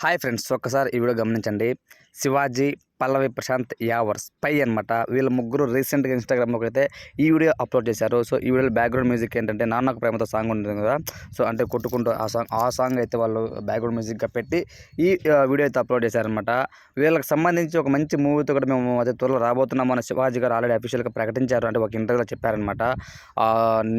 Hi friends, ఒక్కసారి ఈ video గమనించండి. శివాజీ, పల్లవి ప్రశాంత్ యావర్ స్పై అనమాట. వీళ్ళ ముగ్గురు రీసెంట్గా ఇన్స్టాగ్రామ్లోకి అయితే ఈ వీడియో అప్లోడ్ చేశారు. సో ఈ వీడియోలో బ్యాక్గ్రౌండ్ మ్యూజిక్ ఏంటంటే నాన్నకు ప్రేమతో సాంగ్ ఉంటుంది కదా. సో అంటే కొట్టుకుంటూ ఆ సాంగ్ అయితే వాళ్ళు బ్యాక్గ్రౌండ్ మ్యూజిక్గా పెట్టి ఈ వీడియో అయితే అప్లోడ్ చేశారనమాట. వీళ్ళకి సంబంధించి ఒక మంచి మూవీతో కూడా మేము అదే త్వరలో రాబోతున్నాము అని శివాజీ గారు ఆల్రెడీ అఫీషియల్గా ప్రకటించారు. అంటే ఒక ఇంటర్వ్యూలో చెప్పారనమాట.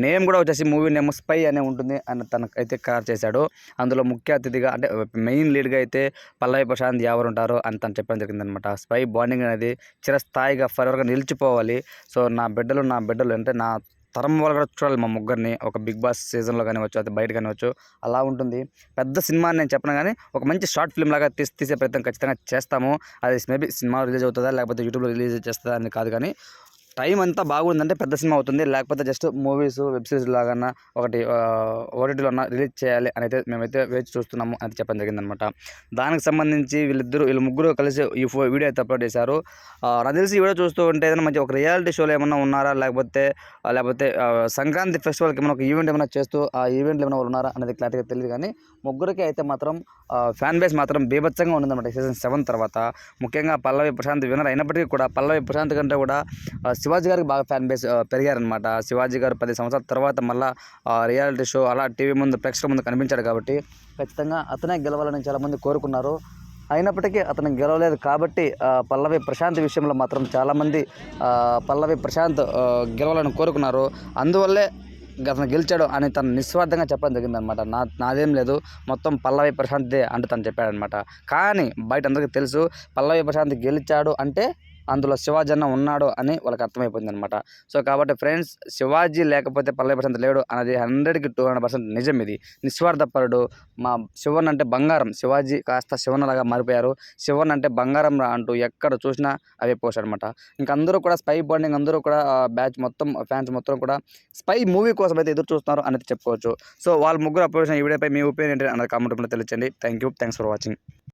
నేమ్ కూడా వచ్చేసి మూవీ నేమ్ స్పై అనే ఉంటుంది అని తనకైతే ఖరారు చేశాడు. అందులో ముఖ్య అతిథిగా అంటే మెయిన్ లీడ్గా అయితే పల్లవి ప్రశాంత్ యావర్ ఉంటారు అని తను చెప్పడం జరిగిందనమాట. స్పై బాండింగ్ అనేది చిరస్థాయిగా ఫర్వర్గా నిలిచిపోవాలి. సో నా బిడ్డలు అంటే నా తరం వాళ్ళు కూడా చూడాలి మా ముగ్గురిని. ఒక బిగ్ బాస్ సీజన్లో కానివచ్చు, అది బయట కానివచ్చు, అలా ఉంటుంది. పెద్ద సినిమా అని నేను చెప్పను, కానీ ఒక మంచి షార్ట్ ఫిల్మ్ లాగా తీసే ప్రయత్నం ఖచ్చితంగా చేస్తాము. అది మేబీ సినిమా రిలీజ్ అవుతుందా లేకపోతే యూట్యూబ్లో రిలీజ్ చేస్తుందా అని కాదు, కానీ టైం అంతా బాగుందంటే పెద్ద సినిమా అవుతుంది. లేకపోతే జస్ట్ మూవీస్, వెబ్ సిరీస్ లాగా ఒకటి ఓటీటీలో రిలీజ్ చేయాలి అని అయితే మేమైతే వేచి చూస్తున్నాము అని చెప్పడం జరిగిందనమాట. దానికి సంబంధించి వీళ్ళ ముగ్గురు కలిసి ఈ వీడియో అయితే అప్లోడ్ చేశారు. నాకు తెలిసి ఈ వీడియో చూస్తూ ఉంటే ఏదైనా మంచి ఒక రియాలిటీ షోలో ఏమన్నా ఉన్నారా, లేకపోతే సంక్రాంతి ఫెస్టివల్కి ఏమైనా ఒక ఈవెంట్ ఏమైనా చేస్తూ ఆ ఈవెంట్లో ఏమైనా ఉన్నారా అనేది క్లారిటీగా తెలియదు, కానీ ముగ్గురికి అయితే మాత్రం ఫ్యాన్ బేస్ మాత్రం బీభత్సంగా ఉందన్నమాట సీజన్ 7 తర్వాత. ముఖ్యంగా పల్లవి ప్రశాంత్ విన్నర్ అయినప్పటికీ కూడా పల్లవి ప్రశాంత్ కంటే కూడా శివాజీ గారికి బాగా ఫ్యాన్ బేస్ పెరిగారనమాట. శివాజీ గారు 10 సంవత్సరాల తర్వాత మళ్ళీ రియాలిటీ షో అలా టీవీ ముందు ప్రేక్షకుల ముందు కనిపించాడు కాబట్టి ఖచ్చితంగా అతనే గెలవాలని చాలామంది కోరుకున్నారు. అయినప్పటికీ అతను గెలవలేదు కాబట్టి పల్లవి ప్రశాంత్ విషయంలో మాత్రం చాలామంది పల్లవి ప్రశాంత్ గెలవాలని కోరుకున్నారు. అందువల్లే అతను గెలిచాడు అని తను నిస్వార్థంగా చెప్పడం జరిగిందనమాట. నాదేం లేదు, మొత్తం పల్లవి ప్రశాంత్దే అంటూ తను చెప్పాడనమాట. కానీ బయట అందరికీ తెలుసు పల్లవి ప్రశాంత్ గెలిచాడు అంటే అందులో శివాజీ అన్న ఉన్నాడు అని వాళ్ళకి అర్థమైపోయింది అనమాట. సో కాబట్టి ఫ్రెండ్స్, శివాజీ లేకపోతే పల్లవి ప్రశాంత్ లేడు అనేది 100కి 200% నిజం. ఇది నిస్వార్థపరుడు. మా శివన్ అంటే బంగారం. శివాజీ కాస్త శివన్నలాగా మారిపోయారు. శివన్ అంటే బంగారం రా అంటూ ఎక్కడ చూసినా అవే పోస్ట్ అనమాట. ఇంకా అందరూ కూడా స్పై బాండింగ్, అందరూ కూడా బ్యాచ్ మొత్తం ఫ్యాన్స్ మొత్తం కూడా స్పై మూవీ కోసం అయితే ఎదురు చూస్తున్నారు అనేది చెప్పుకోవచ్చు. సో వాళ్ళ ముగ్గురు అప్లోడ్ చేసిన ఈ వీడియోపై మీ ఒపీనియన్ ఏంటి అన్నది కామెంట్ రూపంలో తెలియజేయండి. Thanks for watching.